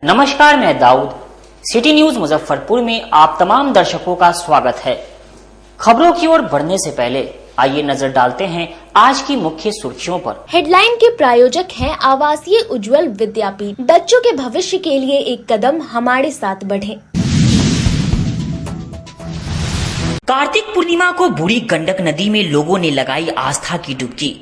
नमस्कार, मैं Dawood. City news Muzaffarpur में आप तमाम दर्शकों का स्वागत है। खबरों की ओर बढ़ने से पहले आइए नजर डालते हैं आज की मुख्य सुर्खियों पर। हेडलाइन के प्रायोजक हैं आवासीय उज्जवल विद्यापीठ। बच्चों के भविष्य के लिए एक कदम हमारे साथ बढ़ें। कार्तिक पूर्णिमा को बूढ़ी गंडक नदी में लोगों ने लगाई आस्था की डुबकी।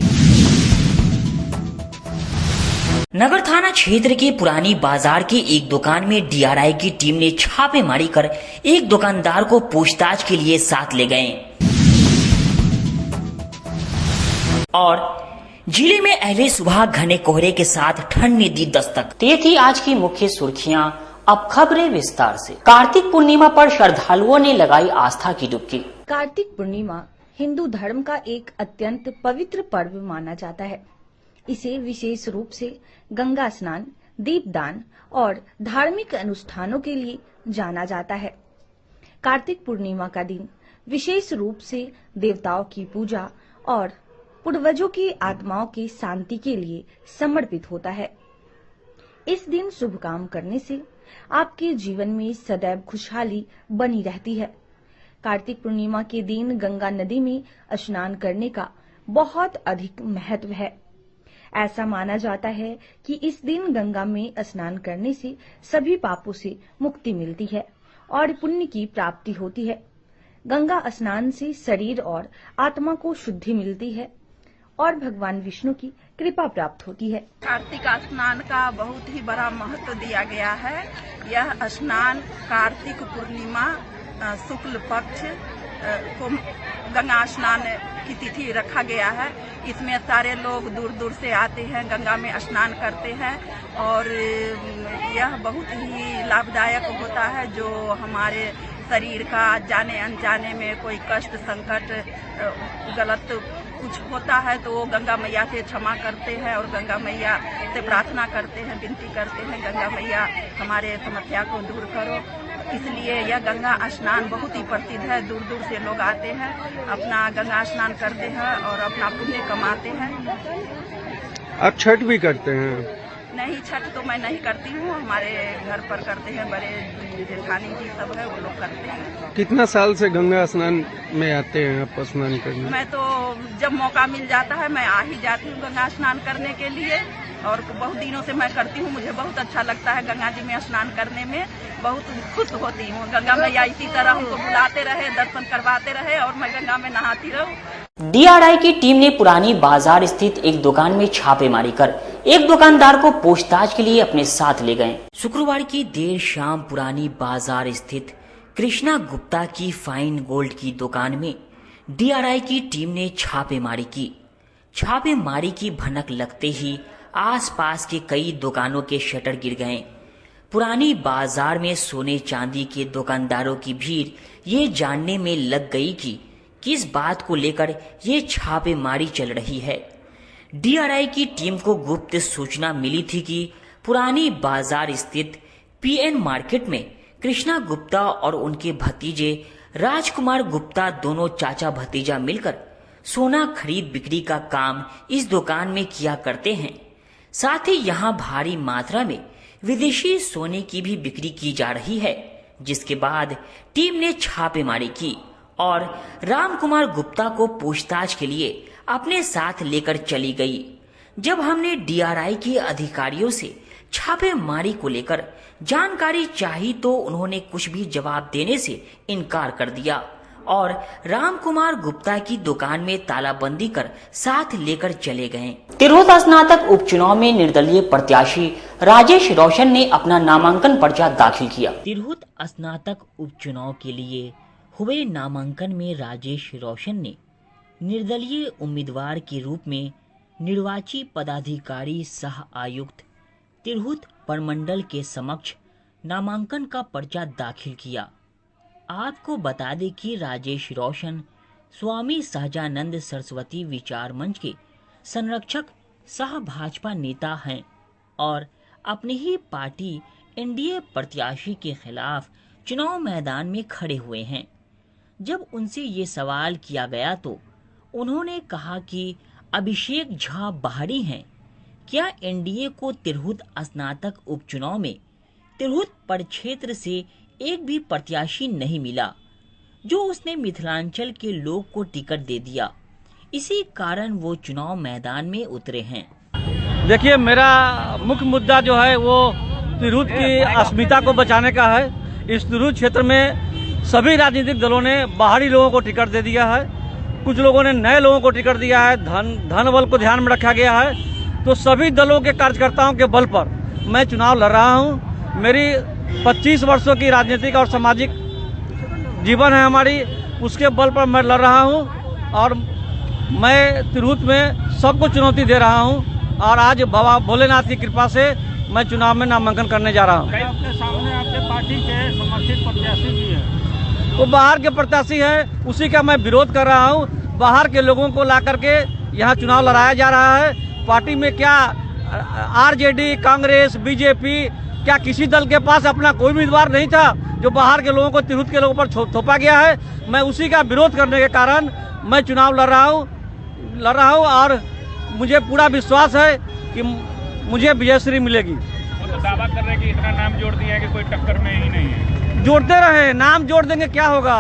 नगर थाना क्षेत्र के पुरानी बाजार की एक दुकान में डीआरआई की टीम ने छापेमारी कर एक दुकानदार को पूछताछ के लिए साथ ले गए। और जिले में अहले सुबह घने कोहरे के साथ ठंड ने दी दस्तक। तो ये थी आज की मुख्य सुर्खियां। अब खबरें विस्तार से। कार्तिक पूर्णिमा पर श्रद्धालुओं ने लगाई आस्था की डुबकी। कार्तिक पूर्णिमा हिंदू धर्म का एक अत्यंत पवित्र पर्व माना जाता है। इसे विशेष रूप से गंगा स्नान, दीपदान और धार्मिक अनुष्ठानों के लिए जाना जाता है। कार्तिक पूर्णिमा का दिन विशेष रूप से देवताओं की पूजा और पूर्वजों की आत्माओं की शांति के लिए समर्पित होता है। इस दिन शुभ काम करने से आपके जीवन में सदैव खुशहाली बनी रहती है। कार्तिक पूर्णिमा के दिन गंगा नदी में स्नान करने का बहुत अधिक महत्व है। ऐसा माना जाता है कि इस दिन गंगा में स्नान करने से सभी पापों से मुक्ति मिलती है और पुण्य की प्राप्ति होती है। गंगा स्नान से शरीर और आत्मा को शुद्धि मिलती है और भगवान विष्णु की कृपा प्राप्त होती है। कार्तिक स्नान का बहुत ही बड़ा महत्व दिया गया है। यह स्नान कार्तिक पूर्णिमा शुक्ल पक्ष को गंगा स्नान की तिथि रखा गया है। इसमें सारे लोग दूर दूर से आते हैं, गंगा में स्नान करते हैं और यह बहुत ही लाभदायक होता है। जो हमारे शरीर का जाने अनजाने में कोई कष्ट, संकट, गलत कुछ होता है तो वो गंगा मैया से क्षमा करते हैं और गंगा मैया से प्रार्थना करते हैं, विनती करते हैं, गंगा मैया हमारे समस्या को दूर करो। इसलिए यह गंगा स्नान बहुत ही प्रसिद्ध है। दूर दूर से लोग आते हैं, अपना गंगा स्नान करते हैं और अपना पुण्य कमाते हैं। आप छठ भी करते हैं? नहीं, छठ तो मैं नहीं करती हूँ, हमारे घर पर करते हैं, बड़े जेठानी जी सब है वो लोग करते हैं। कितना साल से गंगा स्नान में आते हैं आप स्नान करने? मैं तो जब मौका मिल जाता है मैं आ ही जाती हूँ गंगा स्नान करने के लिए और बहुत दिनों से मैं करती हूँ। मुझे बहुत अच्छा लगता है गंगा जी में स्नान करने में, बहुत खुश होती हूँ। गंगा मैया इसी तरह हमको बुलाते रहे, दर्शन करवाते रहे और मैं गंगा में नहाती रहूँ। डीआरआई की टीम ने पुरानी बाजार स्थित एक दुकान में छापेमारी कर एक दुकानदार को पूछताछ के लिए अपने साथ ले गए। शुक्रवार की देर शाम पुरानी बाजार स्थित कृष्णा गुप्ता की फाइन गोल्ड की दुकान में डीआरआई की टीम ने छापेमारी की। छापेमारी की भनक लगते ही आसपास के कई दुकानों के शटर गिर गए। पुरानी बाजार में सोने चांदी के दुकानदारों की भीड़ ये जानने में लग गई कि किस बात को लेकर ये छापेमारी चल रही है। डीआरआई की टीम को गुप्त सूचना मिली थी कि पुरानी बाजार स्थित पीएन मार्केट में कृष्णा गुप्ता और उनके भतीजे राजकुमार गुप्ता दोनों चाचा भतीजा मिलकर सोना खरीद बिक्री का काम इस दुकान में किया करते हैं। साथ ही यहाँ भारी मात्रा में विदेशी सोने की भी बिक्री की जा रही है। जिसके बाद टीम ने छापेमारी की और रामकुमार गुप्ता को पूछताछ के लिए अपने साथ लेकर चली गई। जब हमने डीआरआई के अधिकारियों से छापेमारी को लेकर जानकारी चाही तो उन्होंने कुछ भी जवाब देने से इनकार कर दिया और रामकुमार गुप्ता की दुकान में तालाबंदी कर साथ लेकर चले गए। तिरहुत स्नातक उपचुनाव में निर्दलीय प्रत्याशी राजेश रोशन ने अपना नामांकन पर्चा दाखिल किया। तिरहुत स्नातक उपचुनाव के लिए हुए नामांकन में राजेश रोशन ने निर्दलीय उम्मीदवार के रूप में निर्वाची पदाधिकारी सह आयुक्त तिरहुत प्रमंडल के समक्ष नामांकन का पर्चा दाखिल किया। आपको बता दें कि राजेश रोशन स्वामी सहजानंद सरस्वती विचार मंच के संरक्षक सह भाजपा नेता हैं और अपनी ही पार्टी एनडीए प्रत्याशी के खिलाफ चुनाव मैदान में खड़े हुए हैं। जब उनसे ये सवाल किया गया तो उन्होंने कहा कि अभिषेक झा बाहरी हैं। क्या एनडीए को तिरहुत स्नातक उपचुनाव में तिरहुत परिक्षेत्र से एक भी प्रत्याशी नहीं मिला जो उसने मिथिलांचल के लोग को टिकट दे दिया। इसी कारण वो चुनाव मैदान में उतरे हैं। देखिए, मेरा मुख्य मुद्दा जो है वो तिरहुत की अस्मिता को बचाने का है। इस तिरहुत क्षेत्र में सभी राजनीतिक दलों ने बाहरी लोगों को टिकट दे दिया है, कुछ लोगों ने नए लोगों को टिकट दिया है, धन बल को ध्यान में रखा गया है। तो सभी दलों के कार्यकर्ताओं के बल पर मैं चुनाव लड़ रहा हूं। मेरी 25 वर्षों की राजनीतिक और सामाजिक जीवन है हमारी, उसके बल पर मैं लड़ रहा हूं और मैं तिरहुत में सबको चुनौती दे रहा हूं। और आज बाबा भोलेनाथ की कृपा से मैं चुनाव में नामांकन करने जा रहा हूं। आपके सामने आपके पार्टी के समर्थित प्रत्याशी भी है, वो बाहर के प्रत्याशी है, उसी का मैं विरोध कर रहा हूं। बाहर के लोगों को ला करके यहाँ चुनाव लड़ाया जा रहा है। पार्टी में क्या आरजेडी, कांग्रेस, बीजेपी, क्या किसी दल के पास अपना कोई उम्मीदवार नहीं था? जो बाहर के लोगों को तिरहुत के लोगों पर थोपा गया है, मैं उसी का विरोध करने के कारण मैं चुनाव लड़ रहा हूं और मुझे पूरा विश्वास है कि मुझे विजयश्री मिलेगी। वो तो दावा कर रहे हैं कि इतना नाम जोड़ दिया है कि कोई टक्कर में ही नहीं है। जोड़ते रहे, नाम जोड़ देंगे क्या होगा?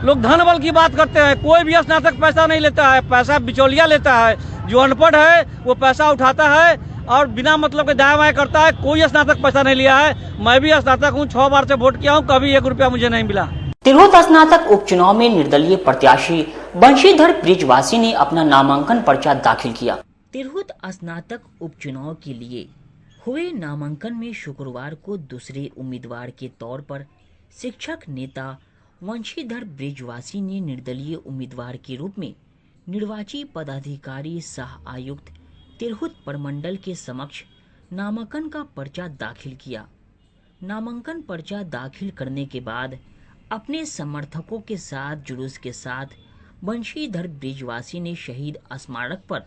लोग धन बल की बात करते हैं, कोई भी स्नातक पैसा नहीं लेता है, पैसा बिचौलिया लेता है। जो अनपढ़ है वो पैसा उठाता है और बिना मतलब के दाया वाया करता है। कोई स्नातक पैसा नहीं लिया है। मैं भी स्नातक हूँ, 6 बार से वोट किया हूँ, कभी 1 रुपया मुझे नहीं मिला। तिरहुत स्नातक उपचुनाव में निर्दलीय प्रत्याशी बंशीधर ब्रिजवासी ने अपना नामांकन पर्चा दाखिल किया। तिरहुत स्नातक उपचुनाव के लिए हुए नामांकन में शुक्रवार को दूसरे उम्मीदवार के तौर पर शिक्षक नेता बंशीधर ब्रिजवासी ने निर्दलीय उम्मीदवार के रूप में निर्वाची पदाधिकारी सह आयुक्त तिरहुत प्रमंडल के समक्ष नामांकन का पर्चा दाखिल किया। नामांकन पर्चा दाखिल करने के बाद अपने समर्थकों के साथ जुलूस के साथ बंशीधर ब्रिजवासी ने शहीद स्मारक पर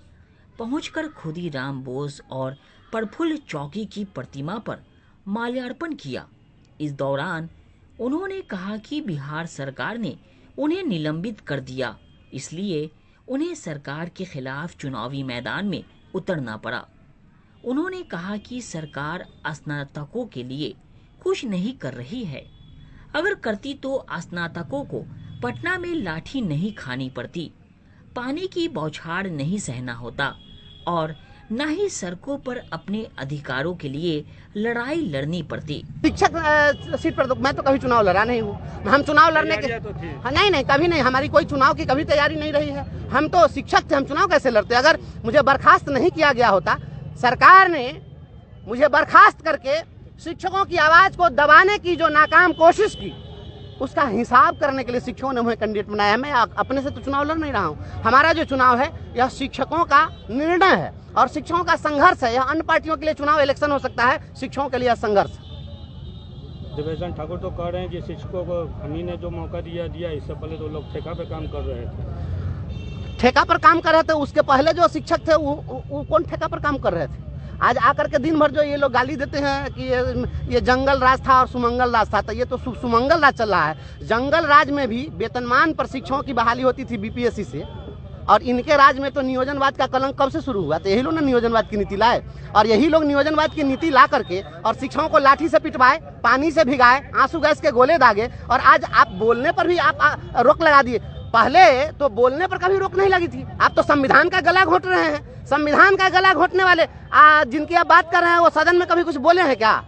पहुंचकर खुदीराम बोस और प्रफुल्ल चौकी की प्रतिमा पर माल्यार्पण किया। इस दौरान उन्होंने कहा कि बिहार सरकार ने उन्हें निलंबित कर दिया, इसलिए उन्हें सरकार के खिलाफ चुनावी मैदान में उतरना पड़ा। उन्होंने कहा कि सरकार स्नातकों के लिए कुछ नहीं कर रही है। अगर करती तो स्नातकों को पटना में लाठी नहीं खानी पड़ती, पानी की बौछार नहीं सहना होता और न ही सड़कों पर अपने अधिकारों के लिए लड़ाई लड़नी पड़ती। शिक्षक सीट पर तो मैं तो कभी चुनाव लड़ा नहीं हूँ। हम चुनाव लड़ने के नहीं कभी नहीं, हमारी कोई चुनाव की कभी तैयारी नहीं रही है। हम तो शिक्षक थे, हम चुनाव कैसे लड़ते? अगर मुझे बर्खास्त नहीं किया गया होता, सरकार ने मुझे बर्खास्त करके शिक्षकों की आवाज को दबाने की जो नाकाम कोशिश की, उसका हिसाब करने के लिए शिक्षकों ने मुझे कैंडिडेट बनाया है। मैं अपने से तो चुनाव लड़ नहीं रहा हूँ। हमारा जो चुनाव है यह शिक्षकों का निर्णय है और शिक्षकों का संघर्ष है। यह अन्य पार्टियों के लिए चुनाव इलेक्शन हो सकता है, शिक्षकों के लिए यह संघर्ष। दिवेशन ठाकुर तो कह रहे हैं कि शिक्षकों को हम ही ने जो मौका दिया, इससे पहले तो लोग ठेका पे काम कर रहे थे। ठेका पर काम कर रहे थे, उसके पहले जो शिक्षक थे वो कौन ठेका पर काम कर रहे थे? आज आकर के दिन भर जो ये लोग गाली देते हैं कि ये जंगल राज था और सुमंगल राज था, तो ये तो सुमंगल राज चल रहा है। जंगल राज में भी वेतनमान पर शिक्षकों की बहाली होती थी बीपीएससी से, और इनके राज में तो नियोजनवाद का कलंक कब से शुरू हुआ? तो यही लोग ने नियोजनवाद की नीति लाए और यही लोग नियोजनवाद की नीति ला करके और शिक्षकों को लाठी से पिटवाए, पानी से भिगाए, आंसू गैस के गोले दागे। और आज आप बोलने पर भी आप रोक लगा दिए। पहले तो बोलने पर कभी रोक नहीं लगी थी, आप तो संविधान का गला घोट रहे हैं। संविधान का गला घोटने वाले जिनकी आप बात कर रहे हैं, वो सदन में कभी कुछ बोले हैं क्या?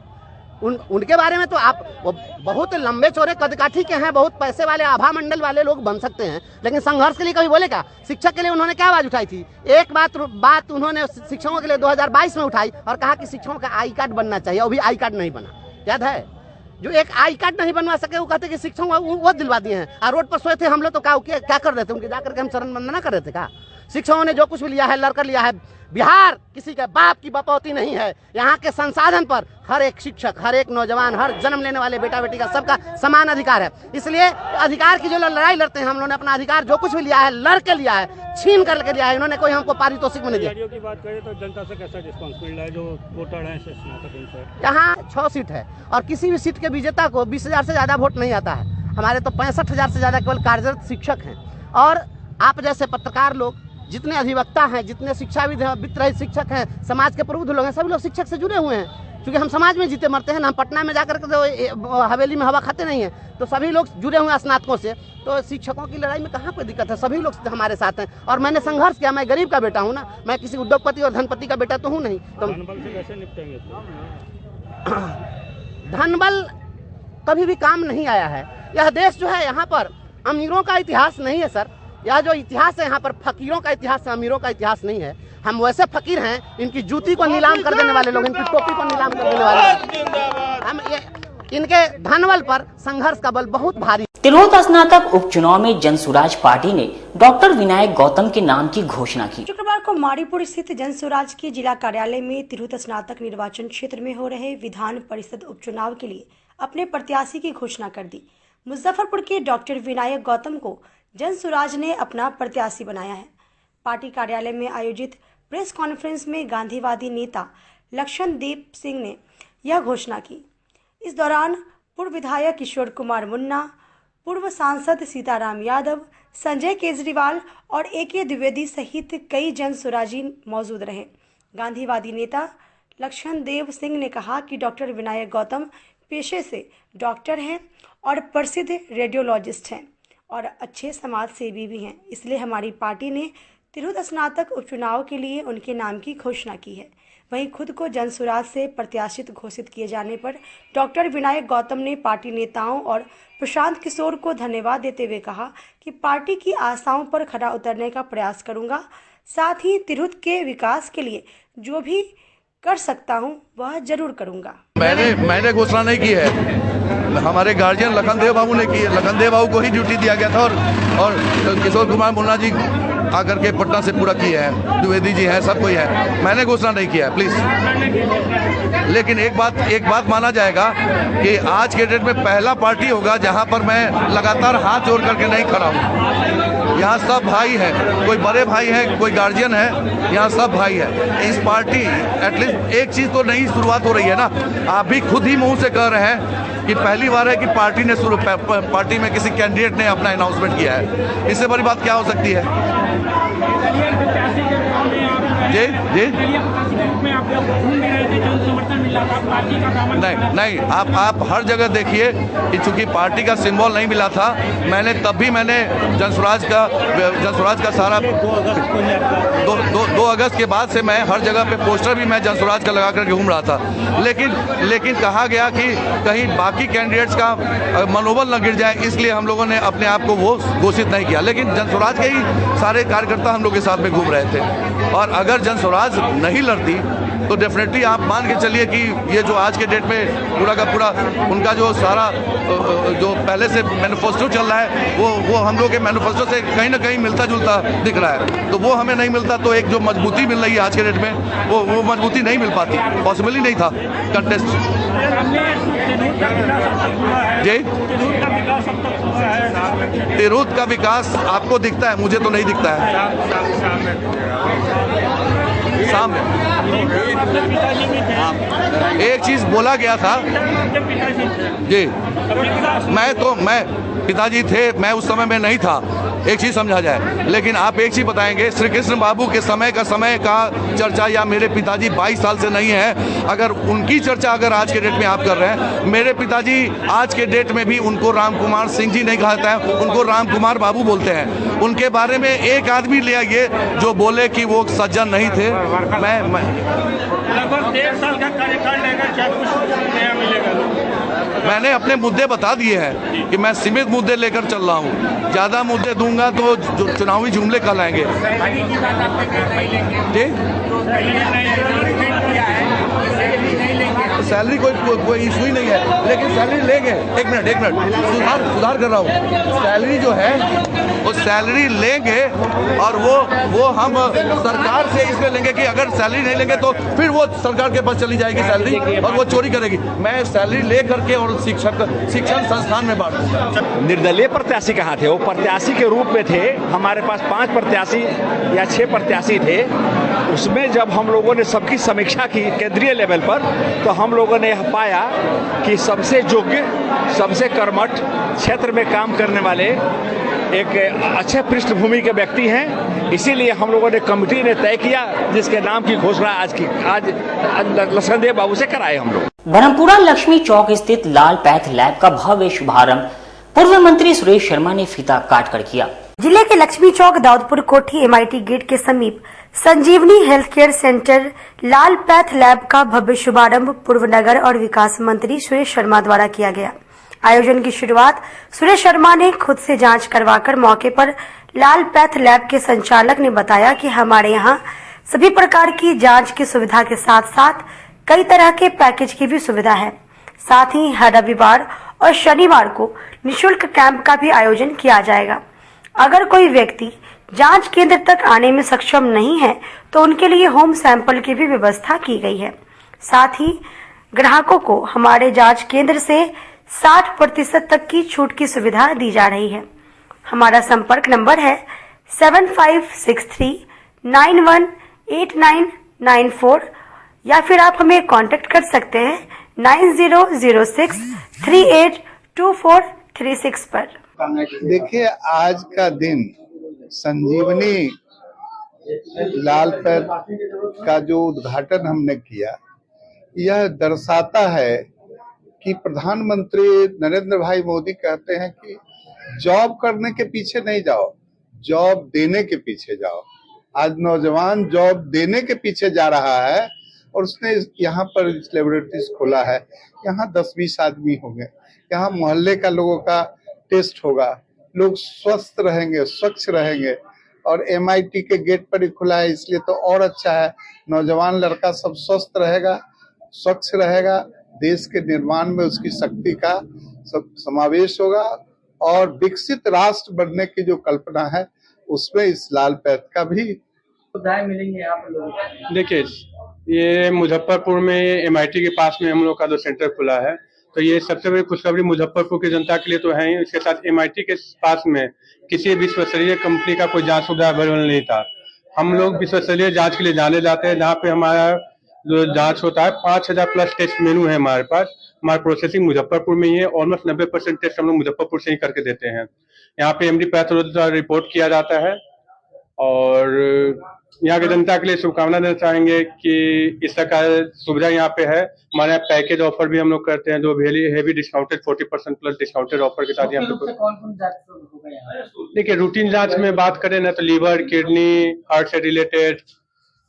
उनके बारे में तो आप वो बहुत लंबे चौड़े कदकाठी के हैं, बहुत पैसे वाले आभा मंडल वाले लोग बन सकते हैं, लेकिन संघर्ष के लिए कभी बोले क्या? शिक्षक के लिए उन्होंने क्या आवाज उठाई थी? एक बात उन्होंने शिक्षकों के लिए 2022 में उठाई और कहा कि शिक्षकों का आई कार्ड बनना चाहिए। अभी आई कार्ड नहीं बना, याद है? जो एक आई कार्ड नहीं बनवा सके वो कहते कि शिक्षकों वो दिलवा दिए हैं। और रोड पर सोए थे हम लोग तो क्या कर रहे थे? उनके जाकर के हम चरण वंदना कर रहे थे क्या? शिक्षकों ने जो कुछ भी लिया है लड़कर लिया है। बिहार किसी के बाप की बपौती नहीं है। यहाँ के संसाधन पर हर एक शिक्षक, हर एक नौजवान, हर जन्म लेने वाले बेटा बेटी का सबका समान अधिकार है। इसलिए अधिकार की जो लड़ाई लड़ते हैं, हम लोगों ने अपना अधिकार जो कुछ भी लिया है लड़ के लिया है, छीन करके लिया है। इन्होंने कोई हमको पारितोषिक में नहीं दिया। की बात करें तो जनता से कैसा रिस्पॉन्स मिल रहा है? जो वोटर हैं यहाँ 6 सीट है और किसी भी सीट के विजेता को 20,000 से ज्यादा वोट नहीं आता है। हमारे तो 65,000 से ज्यादा केवल कार्यरत शिक्षक हैं। और आप जैसे पत्रकार लोग, जितने अधिवक्ता हैं, जितने शिक्षाविद हैं, वित्त रहित शिक्षक हैं, समाज के प्रबुद्ध लोग हैं, सभी लोग शिक्षक से जुड़े हुए हैं। क्योंकि हम समाज में जीते मरते हैं ना, हम पटना में जाकर के तो हवेली में हवा खाते नहीं हैं। तो सभी लोग जुड़े हुए हैं स्नातकों से, तो शिक्षकों की लड़ाई में कहाँ कोई दिक्कत है, सभी लोग हमारे साथ हैं। और मैंने संघर्ष किया, मैं गरीब का बेटा हूँ ना, मैं किसी उद्योगपति और धनपति का बेटा तो हूँ नहीं। तो धनबल से कैसे निपटेंगे? धनबल कभी भी काम नहीं आया है। यह देश जो है, यहाँ पर अमीरों का इतिहास नहीं है सर। यह जो इतिहास है यहाँ पर फकीरों का इतिहास है, अमीरों का इतिहास नहीं है। हम वैसे फकीर हैं, इनकी जूती को नीलाम कर देने वाले लोग, इनकी टोपी को नीलाम कर देने वाले लोग। हम इनके धनबल पर संघर्ष का बल बहुत भारी। तिरहुत स्नातक उपचुनाव में जनसुराज पार्टी ने डॉक्टर विनायक गौतम के नाम की घोषणा की। शुक्रवार को मारीपुर स्थित जनसुराज के जिला कार्यालय में तिरहुत स्नातक निर्वाचन क्षेत्र में हो रहे विधान परिषद उपचुनाव के लिए अपने प्रत्याशी की घोषणा कर दी। मुजफ्फरपुर के डॉक्टर विनायक गौतम को जनसुराज ने अपना प्रत्याशी बनाया है। पार्टी कार्यालय में आयोजित प्रेस कॉन्फ्रेंस में गांधीवादी नेता लक्षणदेव सिंह ने यह घोषणा की। इस दौरान पूर्व विधायक किशोर कुमार मुन्ना, पूर्व सांसद सीताराम यादव, संजय केजरीवाल और AK द्विवेदी सहित कई जनसुराजी मौजूद रहे। गांधीवादी नेता लक्षणदेव सिंह ने कहा कि डॉक्टर विनायक गौतम पेशे से डॉक्टर हैं और प्रसिद्ध रेडियोलॉजिस्ट हैं और अच्छे समाज सेवी भी हैं, इसलिए हमारी पार्टी ने तिरहुत स्नातक उपचुनाव के लिए उनके नाम की घोषणा की है। वहीं खुद को जनसुराज से प्रत्याशित घोषित किए जाने पर डॉक्टर विनायक गौतम ने पार्टी नेताओं और प्रशांत किशोर को धन्यवाद देते हुए कहा कि पार्टी की आशाओं पर खरा उतरने का प्रयास करूंगा, साथ ही तिरहुत के विकास के लिए जो भी कर सकता हूं वह जरूर करूंगा। मैंने घोषणा नहीं की है, हमारे गार्जियन लखनदेव बाबू ने की है। लखनदेव बाबू को ही ड्यूटी दिया गया था और किशोर कुमार मुन्ना जी आकर के पटना से पूरा किए हैं, द्विवेदी जी हैं, सब कोई है। मैंने घोषणा नहीं किया है, प्लीज। लेकिन एक बात माना जाएगा कि आज के डेट में पहला पार्टी होगा जहां पर मैं लगातार हाथ जोड़ करके नहीं खड़ा हूं। यहाँ सब भाई हैं, कोई बड़े भाई हैं, कोई गार्जियन है, यहाँ सब भाई है। इस पार्टी एटलीस्ट एक चीज़ तो नई शुरुआत हो रही है ना, आप भी खुद ही मुंह से कह रहे हैं कि पहली बार है कि पार्टी में किसी कैंडिडेट ने अपना अनाउंसमेंट किया है। इससे बड़ी बात क्या हो सकती है? जी नहीं, आप हर जगह देखिए कि चूंकि पार्टी का सिंबल नहीं मिला था, मैंने जनसुराज का सारा 2 अगस्त के बाद से मैं हर जगह पे पोस्टर भी मैं जनसुराज का लगा करके घूम रहा था। लेकिन कहा गया कि कहीं बाकी कैंडिडेट्स का मनोबल न गिर जाए, इसलिए हम लोगों ने अपने आप को वो घोषित नहीं किया। लेकिन जनसुराज के ही सारे कार्यकर्ता हम लोग के साथ में घूम रहे थे, और अगर जनसुराज नहीं लड़ती तो डेफिनेटली आप मान के चलिए कि ये जो आज के डेट में पूरा का पूरा उनका जो सारा जो पहले से मैनिफेस्टो चल रहा है वो हम लोग के मैनिफेस्टो से कहीं ना कहीं मिलता जुलता दिख रहा है। तो वो हमें नहीं मिलता, तो एक जो मजबूती मिल रही है आज के डेट में वो मजबूती नहीं मिल पाती, पॉसिबल ही नहीं था कंटेस्ट। जी तिरहुत का विकास आपको दिखता है, मुझे तो नहीं दिखता है। सामने एक चीज बोला गया था जी, मैं पिताजी थे, मैं उस समय में नहीं था, एक चीज समझा जाए। लेकिन आप एक चीज बताएंगे, श्री कृष्ण बाबू के समय का चर्चा या मेरे पिताजी 22 साल से नहीं है, अगर उनकी चर्चा अगर आज के डेट में आप कर रहे हैं, मेरे पिताजी आज के डेट में भी उनको राम कुमार सिंह जी नहीं कहता है, उनको राम कुमार बाबू बोलते हैं। उनके बारे में एक आदमी ले आइए जो बोले कि वो सज्जन नहीं थे। मैं लगभग 1.5 साल का कार्यकाल रहेगा, क्या कुछ नया मिलेगा? मैंने अपने मुद्दे बता दिए हैं कि मैं सीमित मुद्दे लेकर चल रहा हूँ, ज़्यादा मुद्दे दूंगा तो चुनावी जुमले कहलाएंगे। सैलरी कोई इशू ही नहीं है, लेकिन सैलरी लेंगे। एक मिनट सुधार कर रहा हूँ। सैलरी जो है वो सैलरी लेंगे, और वो हम सरकार से इसलिए लेंगे कि अगर सैलरी नहीं लेंगे तो फिर वो सरकार के पास चली जाएगी सैलरी और वो चोरी करेगी। मैं सैलरी ले करके और शिक्षण संस्थान में बांटूंगा। निर्दलीय प्रत्याशी कहाँ थे? वो प्रत्याशी के रूप में थे। हमारे पास 5 प्रत्याशी या 6 प्रत्याशी थे। उसमें जब हम लोगों ने सबकी समीक्षा की केंद्रीय लेवल पर, तो हम लोगों ने यह पाया कि सबसे योग्य, सबसे कर्मठ, क्षेत्र में काम करने वाले एक अच्छे पृष्ठभूमि के व्यक्ति हैं, इसीलिए हम लोगों ने कमेटी ने तय किया जिसके नाम की घोषणा आज लखनदेव बाबू से कराए हम लोग। ब्रह्मपुरा लक्ष्मी चौक स्थित लाल पैथ लैब का भव्य शुभारंभ पूर्व मंत्री सुरेश शर्मा ने फीता काट कर किया। जिले के लक्ष्मी चौक दाऊदपुर कोठी MIT गेट के समीप संजीवनी हेल्थ केयर सेंटर लाल पैथ लैब का भव्य शुभारंभ पूर्व नगर और विकास मंत्री सुरेश शर्मा द्वारा किया गया। आयोजन की शुरुआत सुरेश शर्मा ने खुद से जांच करवाकर मौके पर लाल पैथ लैब के संचालक ने बताया कि हमारे यहाँ सभी प्रकार की जांच की सुविधा के साथ साथ कई तरह के पैकेज की भी सुविधा है। साथ ही हर रविवार और शनिवार को निःशुल्क कैंप का भी आयोजन किया जाएगा। अगर कोई व्यक्ति जांच केंद्र तक आने में सक्षम नहीं है तो उनके लिए होम सैंपल की भी व्यवस्था की गई है। साथ ही ग्राहकों को हमारे जांच केंद्र से 60% तक की छूट की सुविधा दी जा रही है। हमारा संपर्क नंबर है 7563918994 या फिर आप हमें कांटेक्ट कर सकते हैं 9006382436 पर। देखिए, आज का दिन संजीवनी लाल पैथ का जो उद्घाटन हमने किया, यह दर्शाता है कि प्रधानमंत्री नरेंद्र भाई मोदी कहते हैं कि जॉब करने के पीछे नहीं जाओ, जॉब देने के पीछे जाओ। आज नौजवान जॉब देने के पीछे जा रहा है और उसने यहाँ पर लेबोरेटरीज खोला है। यहाँ 10-20 आदमी होंगे, यहाँ मोहल्ले का लोगों का टेस्ट होगा, लोग स्वस्थ रहेंगे, स्वच्छ रहेंगे। और MIT के गेट पर ही खुला है, इसलिए तो और अच्छा है। नौजवान लड़का सब स्वस्थ रहेगा, स्वच्छ रहेगा, देश के निर्माण में उसकी शक्ति का समावेश होगा और विकसित राष्ट्र बनने की जो कल्पना है उसमें इस लाल पैथ का भी सुविधाएं मिलेंगी यहाँ पर लोगों को। देखिए, ये मुजफ्फरपुर में MIT के पास में हम लोग का जो सेंटर खुला है, तो ये सबसे बड़ी खुशखबरी मुजफ्फरपुर की जनता के लिए तो है ही। इसके साथ MIT के पास में किसी विश्वस्तरीय कंपनी का कोई जांच सुविधा अवेलेबल नहीं था। हम लोग विश्वस्तरीय जांच के लिए जाने जाते हैं, जहाँ पे हमारा जो जांच होता है 5000 प्लस टेस्ट मेनू है हमारे पास। हमारा प्रोसेसिंग मुजफ्फरपुर में ही है। ऑलमोस्ट 90% टेस्ट हम लोग मुजफ्फरपुर से ही करके देते हैं। यहाँ पे MD पैथोलॉजी द्वारा रिपोर्ट किया जाता है और यहाँ की जनता के लिए शुभकामना देना चाहेंगे कि इस तरह सुविधा यहाँ पे है। हमारे यहाँ पैकेज ऑफर भी हम लोग करते हैं, जो heavy discounted 40% plus discounted offer के साथ यहाँ पे। देखिए, रूटीन जांच में बात करें ना तो लीवर, किडनी, हार्ट से रिलेटेड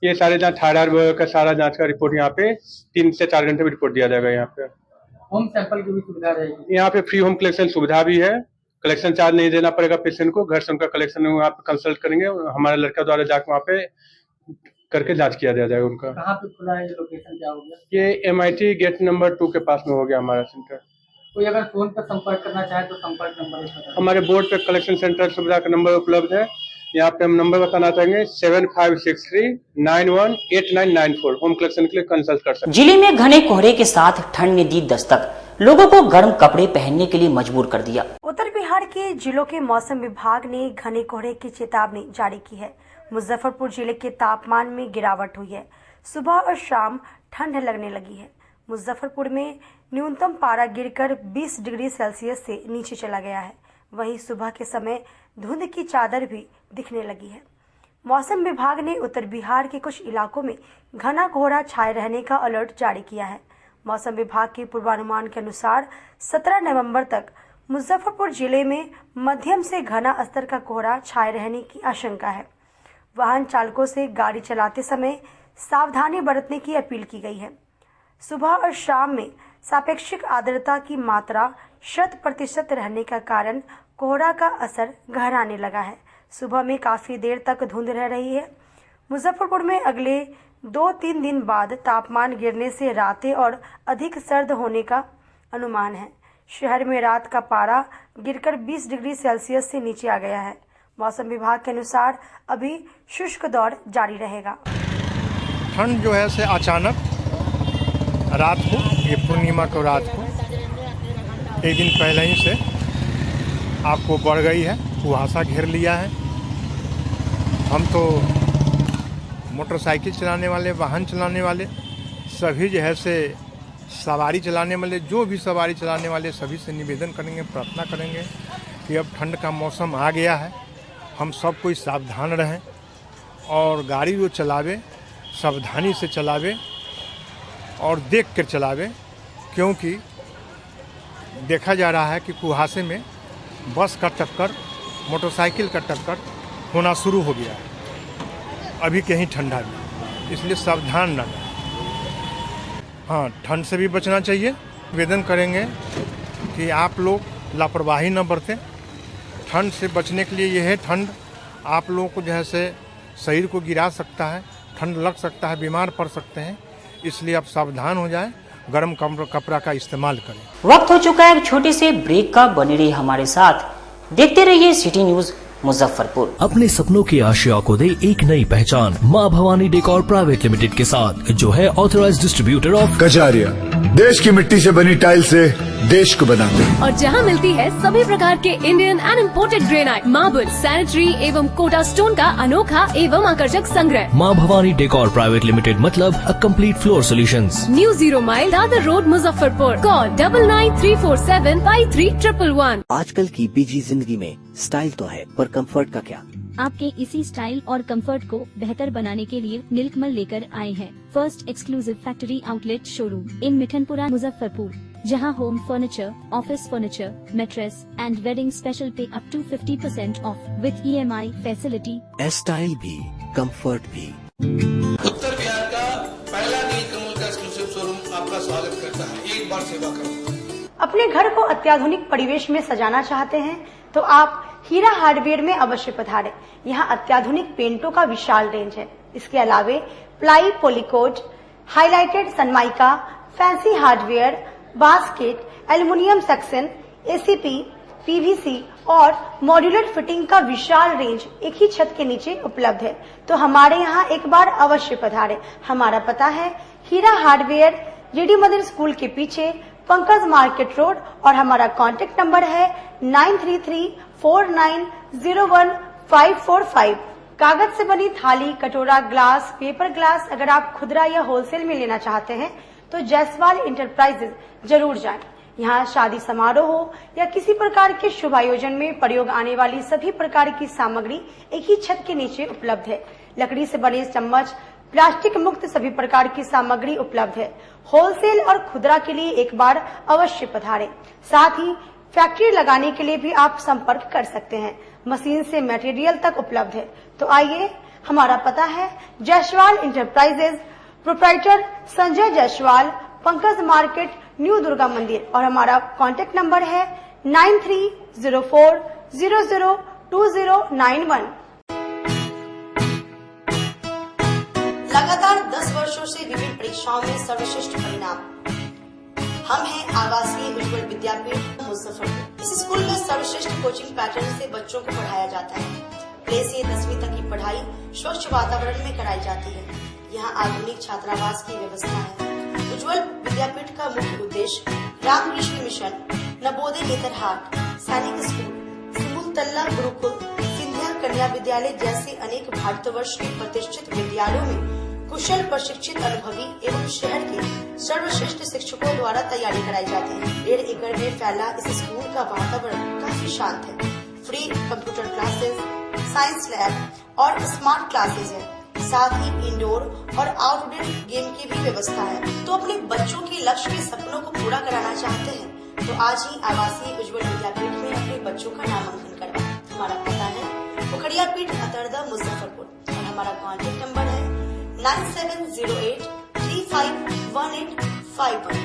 ये सारे जांच, थायराइड का सारा जांच का रिपोर्ट यहाँ पे 3 से 4 घंटे में रिपोर्ट दिया जाएगा। यहाँ पे होम सैंपल की भी सुविधा रहेगी। यहाँ पे फ्री होम कलेक्शन सुविधा भी है। कलेक्शन चार्ज नहीं देना पड़ेगा पेशेंट को, घर से उनका कलेक्शन वहाँ पे कंसल्ट करेंगे, हमारे लड़का द्वारा जाकर वहाँ पे करके जांच किया जाएगा उनका। कहाँ पे खुला है, लोकेशन क्या हो गया? ये MIT गेट नंबर 2 के पास में हो गया हमारा सेंटर। कोई अगर फोन पर संपर्क करना चाहे तो संपर्क नंबर हमारे बोर्ड पे कलेक्शन सेंटर सुविधा का नंबर उपलब्ध है। यहाँ पे हम नंबर बताना चाहेंगे 7563918994 होम कलेक्शन के लिए कंसल्ट कर सकते हैं। जिले में घने कोहरे के साथ ठंड ने दी दस्तक, लोगों को गर्म कपड़े पहनने के लिए मजबूर कर दिया। उत्तर बिहार के जिलों के मौसम विभाग ने घने कोहरे की चेतावनी जारी की है। मुजफ्फरपुर जिले के तापमान में गिरावट हुई है। सुबह और शाम ठंड लगने लगी है। मुजफ्फरपुर में न्यूनतम पारा गिरकर 20 डिग्री सेल्सियस से नीचे चला गया है। वहीं सुबह के समय धुंध की चादर भी दिखने लगी है। मौसम विभाग ने उत्तर बिहार के कुछ इलाकों में घना कोहरा छाए रहने का अलर्ट जारी किया है। मौसम विभाग के पूर्वानुमान के अनुसार 17 नवंबर तक मुजफ्फरपुर जिले में मध्यम से घना स्तर का कोहरा छाए रहने की आशंका है। वाहन चालकों से गाड़ी चलाते समय सावधानी बरतने की अपील की गई है। सुबह और शाम में सापेक्षिक आर्द्रता की मात्रा 100% रहने का कारण कोहरा का असर गहराने लगा है। सुबह में काफी देर तक धुंध रह रही है। मुजफ्फरपुर में अगले 2-3 दिन बाद तापमान गिरने से रातें और अधिक सर्द होने का अनुमान है। शहर में रात का पारा गिरकर 20 डिग्री सेल्सियस से नीचे आ गया है। मौसम विभाग के अनुसार अभी शुष्क दौर जारी रहेगा। ठंड जो है से अचानक रात को, ये पूर्णिमा को रात को एक दिन पहले ही से आपको बढ़ गई है, कुहासा घेर लिया है। हम तो मोटरसाइकिल चलाने वाले, वाहन चलाने वाले सभी जो है से सवारी चलाने वाले, जो भी सवारी चलाने वाले सभी से निवेदन करेंगे, प्रार्थना करेंगे कि अब ठंड का मौसम आ गया है, हम सब कोई सावधान रहें और गाड़ी जो चलावे सावधानी से चलावे और देख कर चलावे, क्योंकि देखा जा रहा है कि कुहासे में बस का टक्कर, मोटरसाइकिल का टक्कर होना शुरू हो गया है अभी कहीं ठंडा में, इसलिए सावधान न रहें। हाँ, ठंड से भी बचना चाहिए। निवेदन करेंगे कि आप लोग लापरवाही न बरतें। ठंड से बचने के लिए यह है, ठंड आप लोगों को जैसे शरीर को गिरा सकता है, ठंड लग सकता है, बीमार पड़ सकते हैं, इसलिए आप सावधान हो जाएं, गर्म कपड़ा का इस्तेमाल करें। वक्त हो चुका है एक छोटे से ब्रेक का, बने रहिए हमारे साथ, देखते रहिए सिटी न्यूज मुजफ्फरपुर। अपने सपनों की आशिया को दे एक नई पहचान माँ भवानी डेकोर प्राइवेट लिमिटेड के साथ, जो है ऑथराइज्ड डिस्ट्रीब्यूटर ऑफ कजारिया। देश की मिट्टी से बनी टाइल से देश को बनाते हैं और जहां मिलती है सभी प्रकार के Indian and imported granite, marble, sanitary एवं कोटा स्टोन का अनोखा एवं आकर्षक संग्रह। माँ भवानी डेकोर प्राइवेट लिमिटेड मतलब a complete floor solutions. New 0 mile Dadar road Muzaffarpur. Call 9934753111। आजकल की बिजी जिंदगी में स्टाइल तो है, पर कंफर्ट का क्या? आपके इसी स्टाइल और कंफर्ट को बेहतर बनाने के लिए नीलकमल लेकर आए हैं first exclusive factory outlet showroom in Mithanpura Muzaffarpur, जहां home furniture, office furniture, mattress and wedding special pay up to 50% off with EMI facility. Style भी, कंफर्ट भी। उत्तर बिहार का पहला नीलकमल का एक्सक्लूसिव शोरूम आपका स्वागत करता है। एक बार सेवा करो। अपने घर को अत्याधुनिक परिवेश में सजाना चाहते हैं तो आप हीरा हार्डवेयर में अवश्य पधारें। यहाँ अत्याधुनिक पेंटों का विशाल रेंज है। इसके अलावे ply, पॉलीकोट, highlighted Sunmica, fancy hardware, basket, aluminium section, ACP, PVC और मॉड्यूलर फिटिंग का विशाल रेंज एक ही छत के नीचे उपलब्ध है। तो हमारे यहाँ एक बार अवश्य पधारें। हमारा पता है हीरा हार्डवेयर, JD मदर स्कूल के पीछे, पंकज मार्केट रोड, और हमारा कॉन्टेक्ट नंबर है 9334901545। कागज से बनी थाली, कटोरा, ग्लास, पेपर ग्लास अगर आप खुदरा या होलसेल में लेना चाहते हैं तो जायसवाल इंटरप्राइजेज जरूर जाएं। यहाँ शादी समारोह हो या किसी प्रकार के शुभ आयोजन में प्रयोग आने वाली सभी प्रकार की सामग्री एक ही छत के नीचे उपलब्ध है। लकड़ी से बने चम्मच, प्लास्टिक मुक्त सभी प्रकार की सामग्री उपलब्ध है। होलसेल और खुदरा के लिए एक बार अवश्य पधारें। साथ ही फैक्ट्री लगाने के लिए भी आप संपर्क कर सकते हैं। मशीन से मटेरियल तक उपलब्ध है। तो आइए, हमारा पता है Jaiswal enterprises, proprietor Sanjay Jaiswal, Pankaj market, new Durga मंदिर, और हमारा कॉन्टेक्ट नंबर है 9304002091। लगातार 10 वर्षों से विभिन्न परीक्षाओं में सर्वश्रेष्ठ परिणाम। हम हैं आवासीय उज्ज्वल विद्यापीठ मुजफ्फरपुर। इस स्कूल में सर्वश्रेष्ठ कोचिंग पैटर्न से बच्चों को पढ़ाया जाता है। प्ले से 10वीं तक की पढ़ाई स्वच्छ वातावरण में कराई जाती है। यहाँ आधुनिक छात्रावास की व्यवस्था है। उज्ज्वल विद्यापीठ का मुख्य उद्देश्य रामकृष्ण मिशन, नवोदय नेतरहाट, सैनिक स्कूल, सिमुलतल्ला गुरुकुल, सिंधिया कन्या विद्यालय जैसे अनेक भारतवर्ष के प्रतिष्ठित विद्यालयों में कुशल, प्रशिक्षित, अनुभवी एवं शहर के सर्वश्रेष्ठ शिक्षकों द्वारा तैयारी कराई जाती है। 1.5 एकड़ में फैला इस स्कूल का वातावरण काफी शांत है। Free computer classes, science lab और स्मार्ट क्लासेस है। साथ ही इंडोर और आउटडोर गेम की भी व्यवस्था है। तो अपने बच्चों के लक्ष्य के सपनों को पूरा कराना चाहते हैं तो आज ही आवासीय उज्ज्वल विद्यापीठ में अपने बच्चों का नामांकन करवाएं। हमारा पता है पोखरिया पीठ, अतरदा, मुजफ्फरपुर, और हमारा कॉन्टेक्ट नंबर है 9708351851,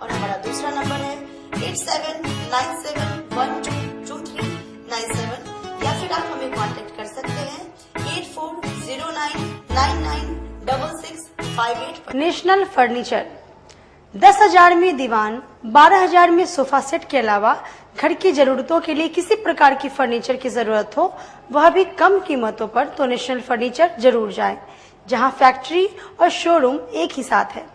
और हमारा दूसरा नंबर है 8797122397, या फिर आप हमें कांटेक्ट कर सकते हैं 8409996658। नेशनल फर्नीचर 10,000 में दीवान, 12,000 में सोफा सेट के अलावा घर की जरूरतों के लिए किसी प्रकार की फर्नीचर की जरूरत हो, वह भी कम कीमतों पर, तो नेशनल फर्नीचर जरूर जाएं, जहां फैक्ट्री और शोरूम एक ही साथ है।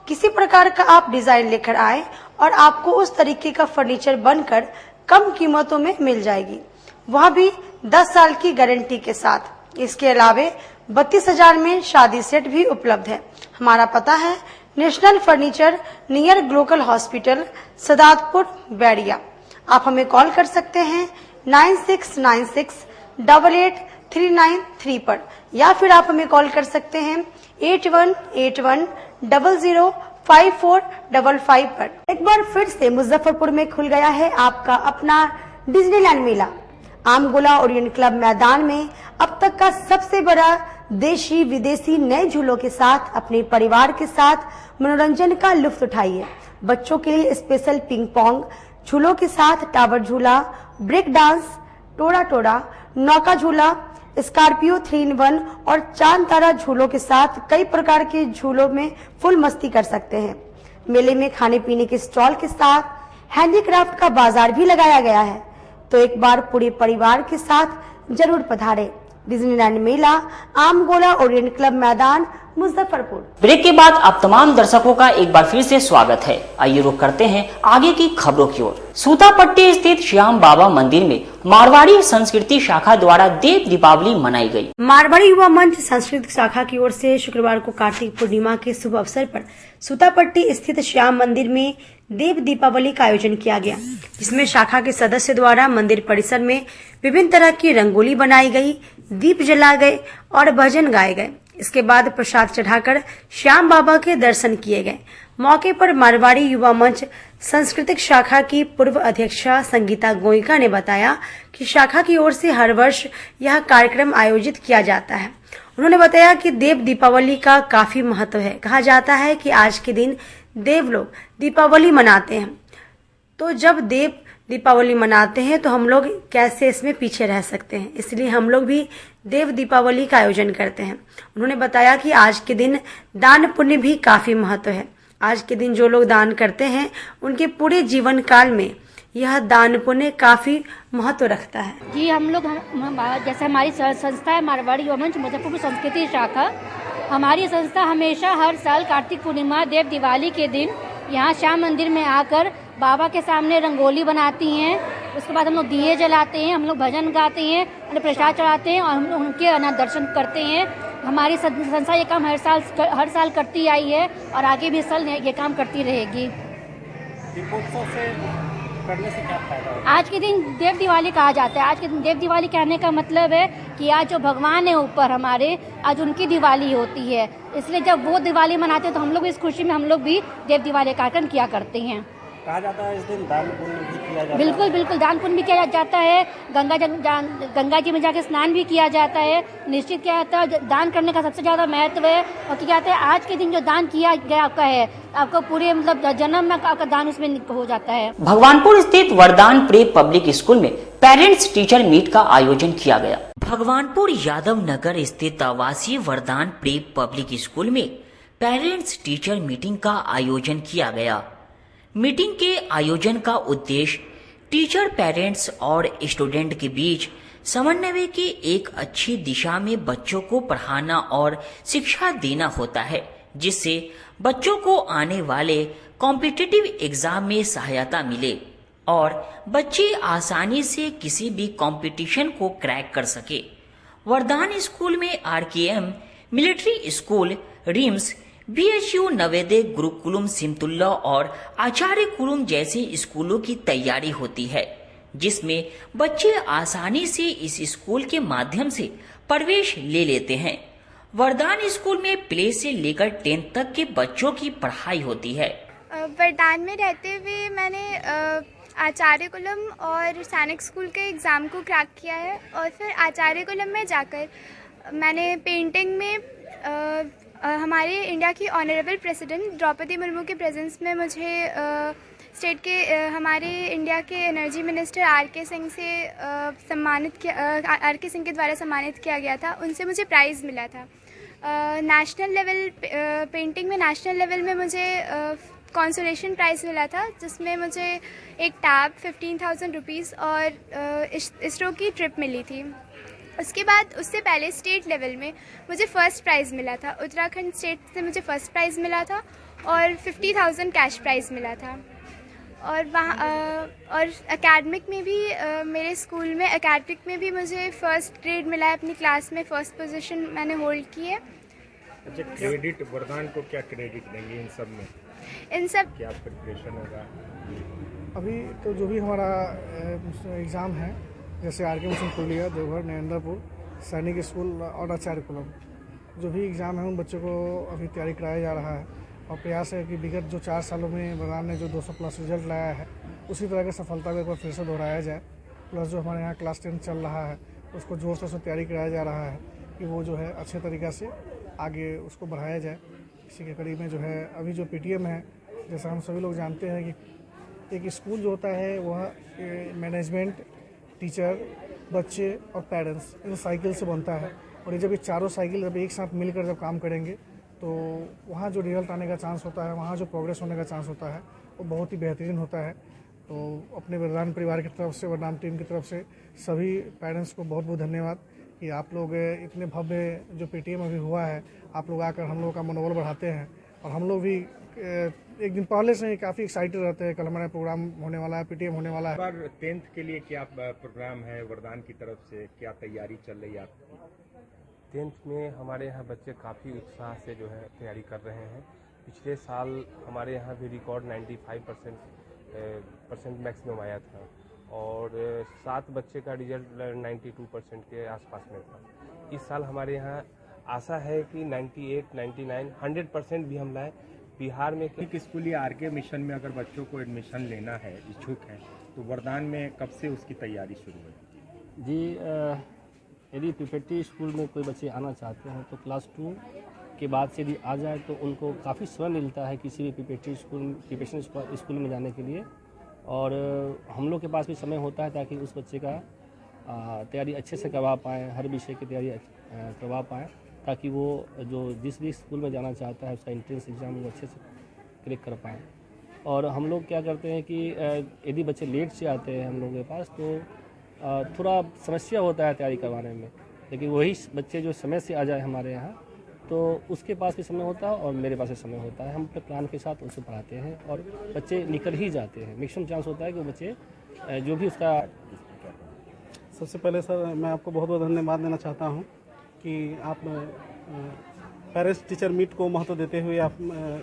किसी प्रकार का आप डिजाइन लेकर आए और आपको उस तरीके का फर्नीचर बनकर कम कीमतों में मिल जाएगी, वह भी 10 साल की गारंटी के साथ। इसके अलावे 32,000 में शादी सेट भी उपलब्ध है। हमारा पता है national furniture, near Glocal hospital, Sadatpur, Bairia. आप हमें कॉल कर सकते हैं 9696883993 पर, या फिर आप हमें कॉल कर सकते हैं 8181005455 पर। एक बार फिर से मुजफ्फरपुर में खुल गया है आपका अपना डिज्नीलैंड मेला। आमगोला ओरिएंट क्लब मैदान में अब तक का सबसे बड़ा देशी विदेशी नए झूलों के साथ अपने परिवार के साथ मनोरंजन का लुत्फ उठाइए। बच्चों के लिए स्पेशल पिंग पोंग झूलों के साथ टावर झूला, ब्रेक डांस, टोड़ा टोड़ा, नौका झूला, स्कॉर्पियो 3-in-1 और चांद तारा झूलों के साथ कई प्रकार के झूलों में फुल मस्ती कर सकते हैं। मेले में खाने पीने के स्टॉल के साथ हैंडीक्राफ्ट का बाजार भी लगाया गया है, तो एक बार पूरे परिवार के साथ जरूर पधारें। डिज्नीलैंड मेला, आमगोला ओरिएंट क्लब मैदान, मुजफ्फरपुर। ब्रेक के बाद आप तमाम दर्शकों का एक बार फिर से स्वागत है। आइए रुक करते हैं आगे की खबरों की ओर। सूतापट्टी स्थित श्याम बाबा मंदिर में मारवाड़ी संस्कृति शाखा द्वारा देव दीपावली मनाई गई। मारवाड़ी युवा मंच सांस्कृतिक शाखा की ओर से शुक्रवार को कार्तिक पूर्णिमा के शुभ अवसर पर सूतापट्टी स्थित श्याम मंदिर में देव दीपावली का आयोजन किया गया, जिसमें शाखा के सदस्य द्वारा मंदिर परिसर में विभिन्न तरह की रंगोली बनाई गई, दीप जला गए और भजन गाए गए। इसके बाद प्रसाद चढ़ाकर श्याम बाबा के दर्शन किए गए। मौके पर मारवाड़ी युवा मंच सांस्कृतिक शाखा की पूर्व अध्यक्षा संगीता गोयका ने बताया कि शाखा की ओर से हर वर्ष यह कार्यक्रम आयोजित किया जाता है। उन्होंने बताया कि देव दीपावली का काफी महत्व है। कहा जाता है कि आज के दिन देव लोग दीपावली मनाते हैं, तो जब देव दीपावली मनाते हैं तो हम लोग कैसे इसमें पीछे रह सकते हैं, इसलिए हम लोग भी देव दीपावली का आयोजन करते हैं। उन्होंने बताया कि आज के दिन दान पुण्य भी काफी महत्व है। आज के दिन जो लोग दान करते हैं उनके पूरे जीवन काल में यह दान पुण्य काफी महत्व रखता है। जी हम लोग जैसे हमारी संस्था है मारवाड़ी युवा मंच मुजफ्फरपुर संस्कृति शाखा, हमारी संस्था हमेशा हर साल कार्तिक पूर्णिमा देव दिवाली के दिन यहाँ श्याम मंदिर में आकर बाबा के सामने रंगोली बनाती हैं। उसके बाद हम लोग दिए जलाते हैं, हम लोग भजन गाते हैं, उन्हें प्रसाद चढ़ाते हैं और हम लोग उनके दर्शन करते हैं। हमारी संस्था ये काम हर साल करती आई है और आगे भी इस साल ये काम करती रहेगी। दीपोत्सव से करने से क्या फायदा होगा? आज के दिन देव दिवाली कहा जाता है। आज के दिन देव दिवाली कहने का मतलब है कि आज जो भगवान है ऊपर हमारे, आज उनकी दिवाली होती है, इसलिए जब वो दिवाली मनाते हैं तो हम लोग इस खुशी में हम लोग भी देव दिवाली कार्यक्रम किया करते हैं। कहा जाता है इस दिन दान पुण्य भी किया जाता है। बिल्कुल बिल्कुल, दान पुण्य भी किया जाता है। गंगा जी में जाके स्नान भी किया जाता है। निश्चित क्या जाता है, दान करने का सबसे ज्यादा महत्व है। और क्या कहते हैं, आज के दिन जो दान किया गया आपका है, आपको पूरे मतलब जन्म में आपका दान उसमें हो जाता है। भगवानपुर स्थित वरदान प्रे पब्लिक स्कूल में पेरेंट्स टीचर मीट का आयोजन किया गया। भगवानपुर यादव नगर स्थित आवासीय वरदान प्रे पब्लिक स्कूल में पेरेंट्स टीचर मीटिंग का आयोजन किया गया। मीटिंग के आयोजन का उद्देश्य टीचर, पेरेंट्स और स्टूडेंट के बीच समन्वय की एक अच्छी दिशा में बच्चों को पढ़ाना और शिक्षा देना होता है, जिससे बच्चों को आने वाले कॉम्पिटिटिव एग्जाम में सहायता मिले और बच्चे आसानी से किसी भी कंपटीशन को क्रैक कर सके। वरदान स्कूल में RKM, military school, RIMS, BHU, Navodaya, Gurukulam, Simultala और आचार्य कुलम जैसे स्कूलों की तैयारी होती है, जिसमें बच्चे आसानी से इस स्कूल के माध्यम से प्रवेश ले लेते हैं। वरदान स्कूल में प्ले से लेकर 10th तक के बच्चों की पढ़ाई होती है। वरदान में रहते हुए मैंने आचार्य कुलम और सैनिक स्कूल के एग्ज़ाम को क्रैक किया है और फिर आचार्य कुलम में जाकर मैंने पेंटिंग में हमारे इंडिया की ऑनरेबल प्रेसिडेंट द्रौपदी मुर्मू के प्रेजेंस में मुझे स्टेट के हमारे इंडिया के एनर्जी मिनिस्टर RK सिंह से RK सिंह के द्वारा सम्मानित किया गया था। उनसे मुझे प्राइज़ मिला था। नेशनल लेवल पेंटिंग में नेशनल लेवल में मुझे कंसोलेशन प्राइज़ मिला था, जिसमें मुझे एक टैब 15,000 रुपीज़ और इसरो की ट्रिप मिली थी। उसके बाद उससे पहले स्टेट लेवल में मुझे फ़र्स्ट प्राइज़ मिला था। उत्तराखंड स्टेट से मुझे फ़र्स्ट प्राइज़ मिला था और 50,000 कैश प्राइज़ मिला था। और वहाँ और एकेडमिक में भी मेरे स्कूल में एकेडमिक में भी मुझे फ़र्स्ट ग्रेड मिला है। अपनी क्लास में फ़र्स्ट पोजीशन मैंने होल्ड की है। अच्छा, क्रेडिट वरदान को क्या क्रेडिट देंगे इन सब में? इन सब क्या प्रिपरेशन होगा? अभी तो जो भी हमारा एग्ज़ाम है जैसे आर के मिशन पुरलिया, देवघर, नरेंद्रपुर, सैनिक स्कूल और आचार्य कुलम। जो भी एग्ज़ाम है उन बच्चों को अभी तैयारी कराया जा रहा है और प्रयास है कि विगत जो 4 सालों में वरदान ने जो 200+ रिजल्ट लाया है उसी तरह की सफलता को एक बार फिर से दोहराया जाए। प्लस जो हमारे यहाँ क्लास 10 चल रहा है उसको जोर से उसमें तैयारी कराया जा रहा है कि वो जो है अच्छे तरीक़ा से आगे उसको बढ़ाया जाए। इसी के करीब में जो है अभी जो PTM है, जैसा हम सभी लोग जानते हैं कि एक स्कूल जो होता है वह मैनेजमेंट, टीचर, बच्चे और पेरेंट्स इन साइकिल से बनता है और ये जब ये चारों साइकिल जब एक साथ मिलकर जब काम करेंगे तो वहाँ जो रिजल्ट आने का चांस होता है, वहाँ जो प्रोग्रेस होने का चांस होता है वो बहुत ही बेहतरीन होता है। तो अपने वरदान परिवार की तरफ से, वरदान टीम की तरफ से सभी पेरेंट्स को बहुत बहुत धन्यवाद कि आप लोग इतने भव्य जो PTM अभी हुआ है, आप लोग आकर हम लोग का मनोबल बढ़ाते हैं और हम लोग भी एक दिन पहले से ही काफ़ी एक्साइटेड रहते हैं। कल हमारा प्रोग्राम होने वाला है, PTM होने वाला है। बार 10th के लिए क्या प्रोग्राम है वरदान की तरफ से, क्या तैयारी चल रही है आपकी? 10th में हमारे यहाँ बच्चे काफ़ी उत्साह से जो है तैयारी कर रहे हैं। पिछले साल हमारे यहाँ भी रिकॉर्ड 95% मैक्सिमम आया था और 7 बच्चे का रिजल्ट 92% के आसपास में था। इस साल हमारे यहाँ आशा है कि 98, 99, 100% भी हम लाएँ। बिहार में एक स्कूल या RK मिशन में अगर बच्चों को एडमिशन लेना है, इच्छुक हैं, तो वरदान में कब से उसकी तैयारी शुरू है? जी, यदि प्रिपरेटरी स्कूल में कोई बच्चे आना चाहते हैं तो क्लास 2 के बाद से यदि आ जाए तो उनको काफ़ी समय मिलता है किसी भी प्रिपरेटरी प्रिपरेशन स्कूल में जाने के लिए और हम लोग के पास भी समय होता है ताकि उस बच्चे का तैयारी अच्छे से करवा पाएँ, हर विषय की तैयारी करवा पाएँ ताकि वो जो जिस भी स्कूल में जाना चाहता है उसका एंट्रेंस एग्ज़ाम वो अच्छे से क्रैक कर पाएँ। और हम लोग क्या करते हैं कि यदि बच्चे लेट से आते हैं हम लोगों के पास तो थोड़ा समस्या होता है तैयारी करवाने में, लेकिन वही बच्चे जो समय से आ जाए हमारे यहाँ तो उसके पास भी समय होता है और मेरे पास भी समय होता है। हम अपने प्लान के साथ उसे पढ़ाते हैं और बच्चे निकल ही जाते हैं। मैक्सिमम चांस होता है कि बच्चे जो भी उसका। सबसे पहले सर मैं आपको बहुत बहुत धन्यवाद देना चाहता हूँ कि आप पेरेंट्स टीचर मीट को महत्व देते हुए आप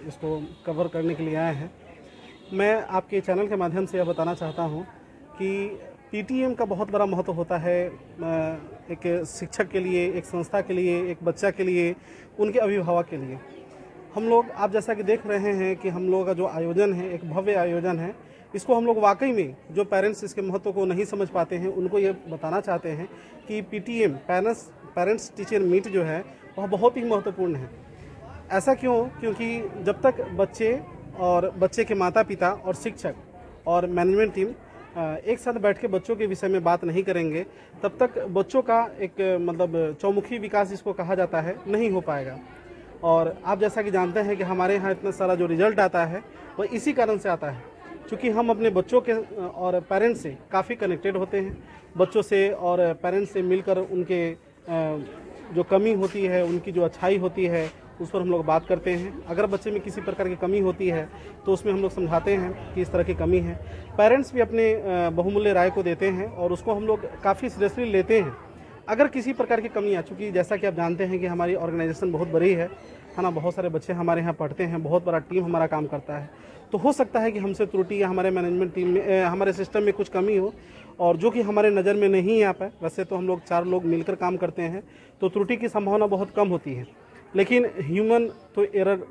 इसको कवर करने के लिए आए हैं। मैं आपके चैनल के माध्यम से यह बताना चाहता हूँ कि PTM का बहुत बड़ा महत्व होता है एक शिक्षक के लिए, एक संस्था के लिए, एक बच्चा के लिए, उनके अभिभावक के लिए। हम लोग आप जैसा कि देख रहे हैं कि हम लोगों का जो आयोजन है एक भव्य आयोजन है। इसको हम लोग वाकई में जो पेरेंट्स इसके महत्व को नहीं समझ पाते हैं उनको ये बताना चाहते हैं कि PTM पेरेंट्स टीचर मीट जो है वह बहुत ही महत्वपूर्ण है। ऐसा क्यों? क्योंकि जब तक बच्चे और बच्चे के माता पिता और शिक्षक और मैनेजमेंट टीम एक साथ बैठ के बच्चों के विषय में बात नहीं करेंगे तब तक बच्चों का एक मतलब चौमुखी विकास जिसको कहा जाता है नहीं हो पाएगा। और आप जैसा कि जानते हैं कि हमारे यहाँ इतना सारा जो रिजल्ट आता है वह इसी कारण से आता है क्योंकि हम अपने बच्चों के और पेरेंट्स से काफ़ी कनेक्टेड होते हैं। बच्चों से और पेरेंट्स से मिलकर उनके जो कमी होती है, उनकी जो अच्छाई होती है उस पर हम लोग बात करते हैं। अगर बच्चे में किसी प्रकार की कमी होती है तो उसमें हम लोग समझाते हैं कि इस तरह की कमी है। पेरेंट्स भी अपने बहुमूल्य राय को देते हैं और उसको हम लोग काफ़ी सीरियसली लेते हैं। अगर किसी प्रकार की कमी आ चुकी, जैसा कि आप जानते हैं कि हमारी ऑर्गेनाइजेशन बहुत बड़ी है ना, बहुत सारे बच्चे हमारे यहाँ पढ़ते हैं, बहुत बड़ा टीम हमारा काम करता है, तो हो सकता है कि हमसे त्रुटि या हमारे मैनेजमेंट टीम में हमारे सिस्टम में कुछ कमी हो और जो कि हमारे नज़र में नहीं आ पाए। वैसे तो हम लोग 4 लोग मिलकर काम करते हैं तो त्रुटि की संभावना बहुत कम होती है, लेकिन ह्यूमन तो एरर।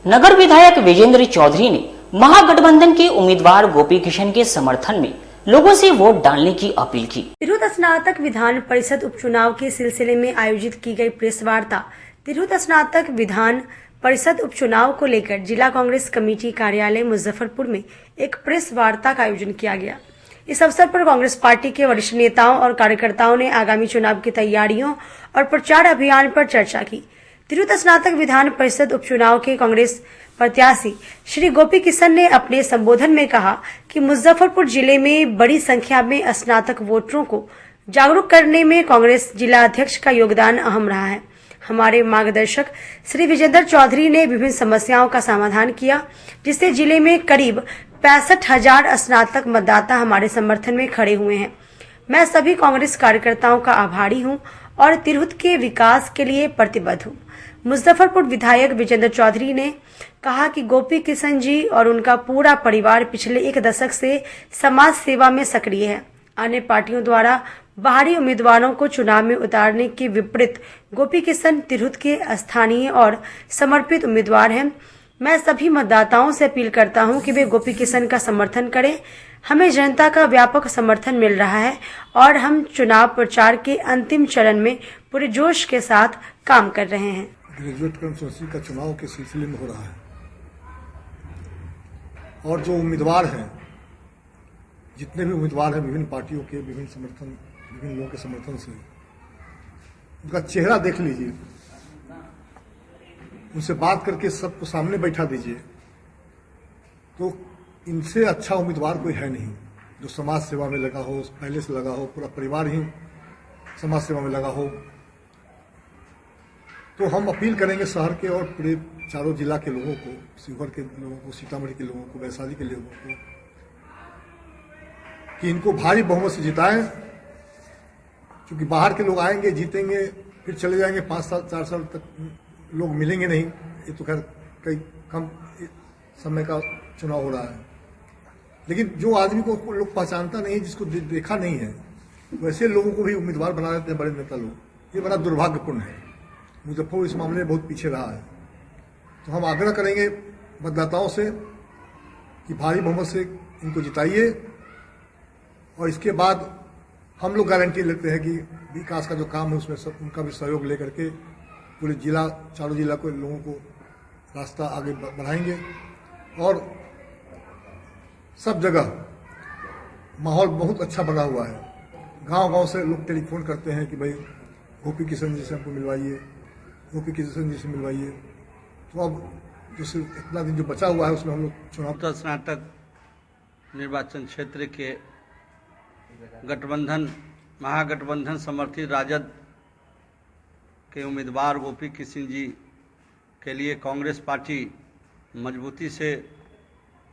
नगर विधायक विजेंद्र चौधरी ने महागठबंधन के उम्मीदवार गोपी किशन के समर्थन में लोगों से वोट डालने की अपील की। तिरहुत स्नातक विधान परिषद उपचुनाव के सिलसिले में आयोजित की गई प्रेस वार्ता तिरहुत स्नातक विधान परिषद उपचुनाव को लेकर जिला कांग्रेस कमेटी कार्यालय मुजफ्फरपुर में एक प्रेस वार्ता का आयोजन किया गया। इस अवसर पर कांग्रेस पार्टी के वरिष्ठ नेताओं और कार्यकर्ताओं ने आगामी चुनाव की तैयारियों और प्रचार अभियान पर चर्चा की। तिरहुत स्नातक विधान परिषद उपचुनाव के कांग्रेस प्रत्याशी श्री गोपी किशन ने अपने संबोधन में कहा कि मुजफ्फरपुर जिले में बड़ी संख्या में स्नातक वोटरों को जागरूक करने में कांग्रेस जिला अध्यक्ष का योगदान अहम रहा है। हमारे मार्गदर्शक श्री विजेंद्र चौधरी ने विभिन्न समस्याओं का समाधान किया, जिससे जिले में करीब 65,000 स्नातक मतदाता हमारे समर्थन में खड़े हुए हैं। मैं सभी कांग्रेस कार्यकर्ताओं का आभारी हूं और तिरहुत के विकास के लिए प्रतिबद्ध हूं। मुजफ्फरपुर विधायक विजेंद्र चौधरी ने कहा कि गोपी किशन जी और उनका पूरा परिवार पिछले 1 दशक से समाज सेवा में सक्रिय है। अन्य पार्टियों द्वारा बाहरी उम्मीदवारों को चुनाव में उतारने के विपरीत गोपी किशन तिरहुत के स्थानीय और समर्पित उम्मीदवार हैं। मैं सभी मतदाताओं से अपील करता हूं कि वे गोपी किशन का समर्थन करें। हमें जनता का व्यापक समर्थन मिल रहा है और हम चुनाव प्रचार के अंतिम चरण में पूरे जोश के साथ काम कर रहे हैं। ग्रेजुएट कंसोर्शियम का चुनाव के सिलसिले में हो रहा है और जो उम्मीदवार हैं, जितने भी उम्मीदवार हैं विभिन्न पार्टियों के, विभिन्न लोगों के समर्थन से, उनका चेहरा देख लीजिए, उनसे बात करके सबको सामने बैठा दीजिए, तो इनसे अच्छा उम्मीदवार कोई है नहीं जो समाज सेवा में लगा हो, पहले से लगा हो, पूरा परिवार ही समाज सेवा में लगा हो। तो हम अपील करेंगे शहर के और पूरे चारों जिला के लोगों को, शिवहर के लोगों को, सीतामढ़ी के लोगों को, वैशाली के लोगों को, कि इनको भारी बहुमत से जिताएं। क्योंकि बाहर के लोग आएंगे, जीतेंगे, फिर चले जाएंगे, 5 साल 4 साल तक लोग मिलेंगे नहीं। ये तो खैर कई कम समय का चुनाव हो रहा है, लेकिन जो आदमी को लोग पहचानता नहीं, जिसको देखा नहीं है, वैसे लोगों को भी उम्मीदवार बना देते हैं बड़े नेता लोग। ये बड़ा दुर्भाग्यपूर्ण है। मुजफ्फरपुर इस मामले में बहुत पीछे रहा है। तो हम आग्रह करेंगे मतदाताओं से कि भारी बहुमत से इनको जिताइए और इसके बाद हम लोग गारंटी लेते हैं कि विकास का जो काम है उसमें सब उनका भी सहयोग लेकर के पूरे जिला, चारों जिला को, लोगों को रास्ता आगे बढ़ाएंगे और सब जगह माहौल बहुत अच्छा बना हुआ है। गांव-गांव से लोग टेलीफोन करते हैं कि भाई गोपी किशन जी से हमको मिलवाइए, गोपी किशन जी से मिलवाइए। तो अब जो सिर्फ इतना दिन जो बचा हुआ है उसमें हम लोग चुनाव स्नातक निर्वाचन क्षेत्र के गठबंधन, महागठबंधन समर्थित राजद के उम्मीदवार गोपी किशन जी के लिए कांग्रेस पार्टी मजबूती से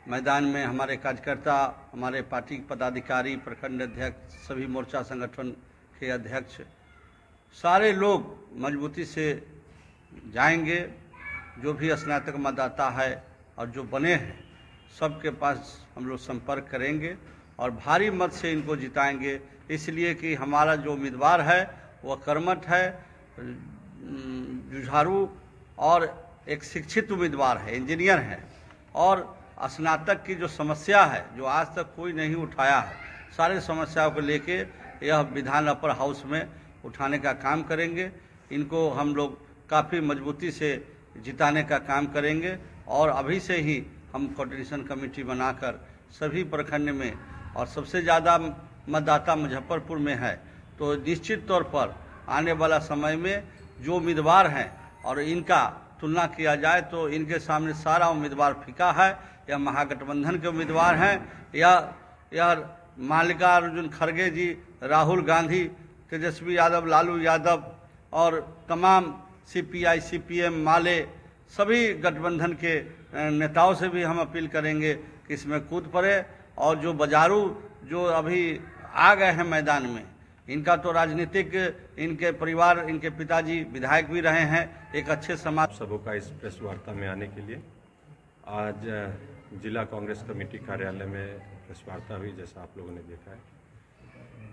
मैदान में, हमारे कार्यकर्ता, हमारे पार्टी के पदाधिकारी, प्रखंड अध्यक्ष, सभी मोर्चा संगठन के अध्यक्ष, सारे लोग मजबूती से जाएंगे। जो भी स्नातक मतदाता है और जो बने हैं सबके पास हम लोग संपर्क करेंगे और भारी मत से इनको जिताएंगे। इसलिए कि हमारा जो उम्मीदवार है वह कर्मठ है, जुझारू और एक शिक्षित उम्मीदवार है, इंजीनियर है और स्नातक की जो समस्या है जो आज तक कोई नहीं उठाया है, सारे समस्याओं को लेके यह विधान अपर हाउस में उठाने का काम करेंगे। इनको हम लोग काफ़ी मजबूती से जिताने का काम करेंगे और अभी से ही हम कोऑर्डिनेशन कमेटी बनाकर सभी प्रखंड में, और सबसे ज़्यादा मतदाता मुजफ्फरपुर में है, तो निश्चित तौर पर आने वाला समय में जो उम्मीदवार हैं और इनका तुलना किया जाए तो इनके सामने सारा उम्मीदवार फीका है। या महागठबंधन के उम्मीदवार हैं या मल्लिकार्जुन खड़गे जी, राहुल गांधी, तेजस्वी यादव, लालू यादव और तमाम सीपीआई, सीपीएम, माले, सभी गठबंधन के नेताओं से भी हम अपील करेंगे कि इसमें कूद पड़े। और जो बाजारू जो अभी आ गए हैं मैदान में, इनका तो राजनीतिक, इनके परिवार, इनके पिताजी विधायक भी रहे हैं, एक अच्छे समाज। सबों का इस प्रेस वार्ता में आने के लिए आज जिला कांग्रेस कमेटी कार्यालय में प्रेस वार्ता हुई, जैसा आप लोगों ने देखा है।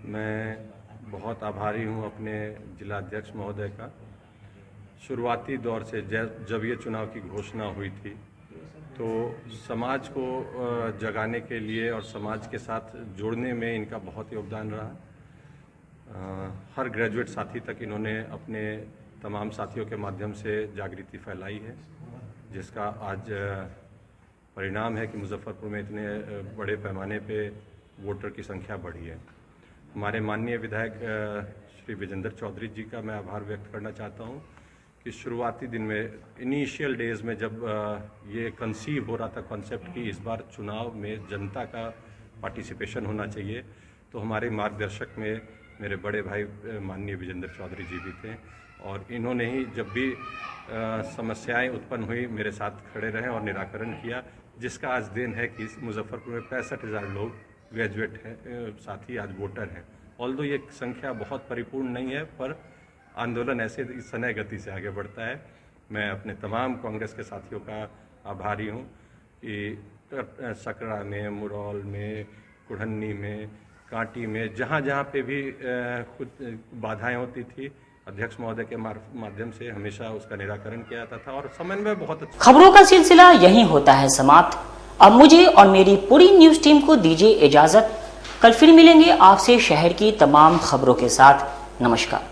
मैं बहुत आभारी हूं अपने जिला अध्यक्ष महोदय का। शुरुआती दौर से जब ये चुनाव की घोषणा हुई थी तो समाज को जगाने के लिए और समाज के साथ जोड़ने में इनका बहुत योगदान रहा। हर ग्रेजुएट साथी तक इन्होंने अपने तमाम साथियों के माध्यम से जागृति फैलाई है, जिसका आज परिणाम है कि मुजफ्फरपुर में इतने बड़े पैमाने पे वोटर की संख्या बढ़ी है। हमारे माननीय विधायक श्री विजेंद्र चौधरी जी का मैं आभार व्यक्त करना चाहता हूं कि शुरुआती दिन में, इनिशियल डेज में जब ये कंसीव हो रहा था कॉन्सेप्ट कि इस बार चुनाव में जनता का पार्टिसिपेशन होना चाहिए, तो हमारे मार्गदर्शक में मेरे बड़े भाई माननीय विजेंद्र चौधरी जी भी थे और इन्होंने ही जब भी समस्याएं उत्पन्न हुई मेरे साथ खड़े रहे और निराकरण किया, जिसका आज दिन है कि मुजफ्फरपुर में 65,000 लोग ग्रेजुएट हैं, साथी आज वोटर हैं। ऑल्दो ये संख्या बहुत परिपूर्ण नहीं है, पर आंदोलन ऐसे सनय गति से आगे बढ़ता है। मैं अपने तमाम कांग्रेस के साथियों का आभारी हूँ कि सकरा में, मुरौल में, कुढ़न्नी में, कांटी में, जहाँ जहाँ पे भी कुछ बाधाएं होती थी, अध्यक्ष महोदय के माध्यम से हमेशा उसका निराकरण किया जाता था और समन्वय बहुत अच्छा। खबरों का सिलसिला यहीं होता है समाप्त। अब मुझे और मेरी पूरी न्यूज टीम को दीजिए इजाजत। कल फिर मिलेंगे आपसे शहर की तमाम खबरों के साथ। नमस्कार।